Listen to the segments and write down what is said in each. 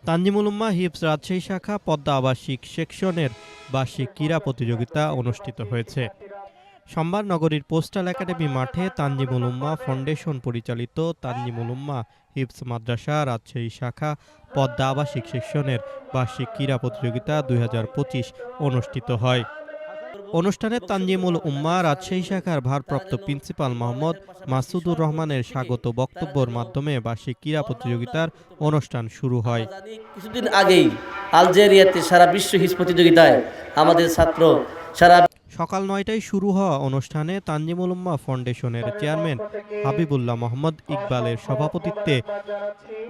তানজিমুল উম্মাহ হিফজ রাজশাহী শাখা পদ্মা আবাসিক সেকশনের বার্ষিক ক্রীড়া প্রতিযোগিতা অনুষ্ঠিত হয়েছে। সোমবার নগরীর পোস্টাল একাডেমি মাঠে তানজিমুল উম্মাহ ফাউন্ডেশন পরিচালিত তানজিমুল উম্মাহ হিফজ মাদ্রাসা রাজশাহী শাখা পদ্মা আবাসিক সেকশনের বার্ষিক ক্রীড়া প্রতিযোগিতা ২০২৫ অনুষ্ঠিত হয়। অনুষ্ঠানে তানজিমুল উম্মাহ রাজশাহী শাখার ভারপ্রাপ্ত প্রিন্সিপাল মোহাম্মদ মাসুদুর রহমানের স্বাগত বক্তব্যের মাধ্যমে বার্ষিক ক্রীড়া প্রতিযোগিতার অনুষ্ঠান শুরু হয়। কিছুদিন আগেই আলজেরিয়াতে সারা বিশ্ব হিফজ প্রতিযোগিতায় আমাদের ছাত্র সারা সকাল ৯টায় শুরু হওয়া অনুষ্ঠানে তানজিমুল উম্মাহ ফাউন্ডেশনের চেয়ারম্যান হাবিবুল্লাহ মোহাম্মদ ইকবালের সভাপতিত্বে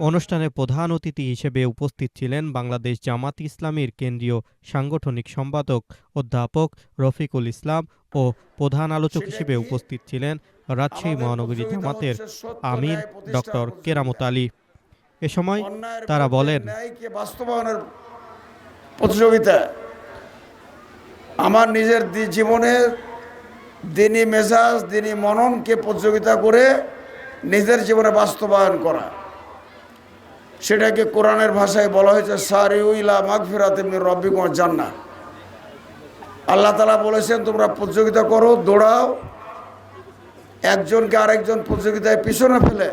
অনুষ্ঠানে প্রধান অতিথি হিসেবে উপস্থিত ছিলেন বাংলাদেশ জামাত ইসলামীর কেন্দ্রীয় সাংগঠনিক সম্পাদক অধ্যাপক রফিকুল ইসলাম ও প্রধান আলোচক হিসেবে উপস্থিত ছিলেন রাজশাহী মহানগরী জামাতের আমির ডক্টর কেরামত আলী। এ সময় তারা বলেন, বাস্তবায়নের প্রতিযোগিতা আমার নিজের জীবনের দিনী মেজাজ দিনী মননকে প্রতিযোগিতা করে নিজের জীবনে বাস্তবায়ন করা, সেটাকে কোরআনের ভাষায় বলা হয়েছে সারিউ ইলা মাগফিরাতিম মির রাব্বিকুম জান্নাহ। আল্লাহ তাআলা বলেছেন তোমরা প্রতিযোগিতা করো, দৌড়াও, একজনকে আরেকজন প্রতিযোগিতায় পিছনে ফেলে।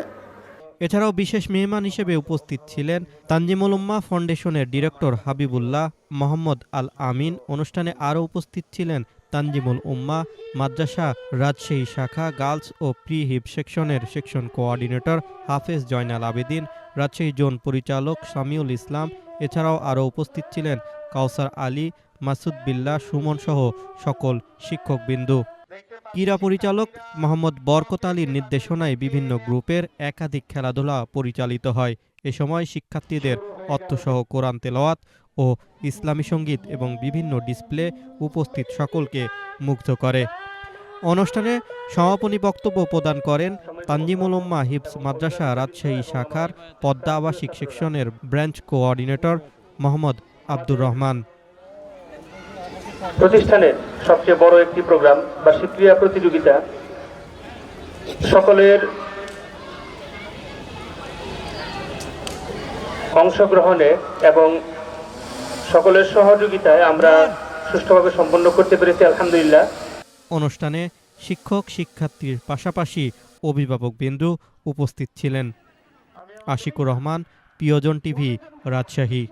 এছাড়াও বিশেষ মেহমান হিসেবে উপস্থিত ছিলেন তানজিমুল উম্মাহ ফাউন্ডেশনের ডিরেক্টর হাবিবুল্লাহ মোহাম্মদ আল আমিন। অনুষ্ঠানে আরও উপস্থিত ছিলেন তানজিমুল উম্মাহ মাদ্রাসা রাজশাহী শাখা গার্লস ও প্রি হিপ সেকশনের সেকশন কোঅর্ডিনেটর হাফেজ জয়নাল আবেদিন, রাজশাহী জোন পরিচালক সামিউল ইসলাম। এছাড়াও আরও উপস্থিত ছিলেন কাউসার আলী, মাসুদ বিল্লাহ, সুমন সহ সকল শিক্ষকবৃন্দ। ক্রীড়া পরিচালক মোহাম্মদ বরকত আলীর নির্দেশনায় বিভিন্ন গ্রুপের একাধিক খেলাধুলা পরিচালিত হয়। এ সময় শিক্ষার্থীদের অর্থসহ কোরআন তেলাওয়াত ও ইসলামী সঙ্গীত এবং বিভিন্ন ডিসপ্লে উপস্থিত সকলকে মুগ্ধ করে। অনুষ্ঠানে সমাপনী বক্তব্য প্রদান করেন তানজিমুল উম্মাহ হিফজ মাদ্রাসা রাজশাহী শাখার পদ্মা আবাসিক সেকশনের ব্রাঞ্চ কোঅর্ডিনেটর মোহাম্মদ আব্দুর রহমান। প্রতিষ্ঠানের সবচেয়ে বড় একটি প্রোগ্রাম বার্ষিক ক্রীড়া প্রতিযোগিতা সকলের অংশগ্রহণে এবং সকলের সহযোগিতায় আমরা সুষ্ঠুভাবে সম্পন্ন করতে পেরেছি, আলহামদুলিল্লাহ। অনুষ্ঠানে শিক্ষক শিক্ষার্থীর পাশাপাশি অভিভাবকবৃন্দ উপস্থিত ছিলেন। আশিকুর রহমান, প্রিয়জন টিভি, রাজশাহী।